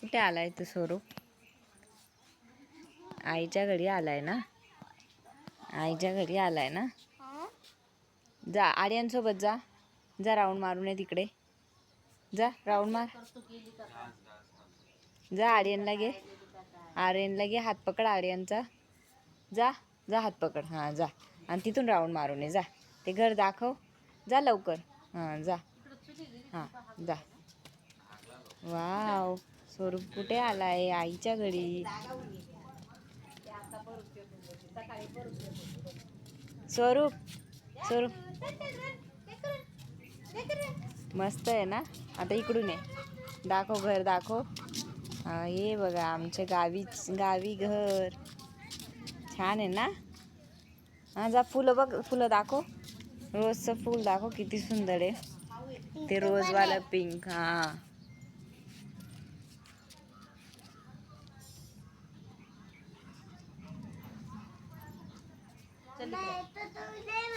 कुठे आलाय तू स्वरूप? आईच्या घरी आलाय ना? आईच्या घरी आलाय ना? जा आर्यनसोबत जा. जा राऊंड मारून ये तिकडे. जा राऊंड मार. जा आर्यनला घे. आर्यनला घे, हात पकड आर्यनचा. जा जा हात पकड. हां जा. आणि तिथून राऊंड मारून ये जा. ते घर दाखव. जा लवकर. हां जा. हां जा. वाव, स्वरूप कुठे आलाय? आईच्या घरी. स्वरूप स्वरूप मस्त आहे ना? आता इकडून ये. दाखव घर दाखव. हे बघा आमच्या गावी घर. छान आहे ना? हां जा, फुलं बघ, फुलं दाखव. रोजचं फूल दाखव, किती सुंदर आहे ते रोजवालं पिंक. हां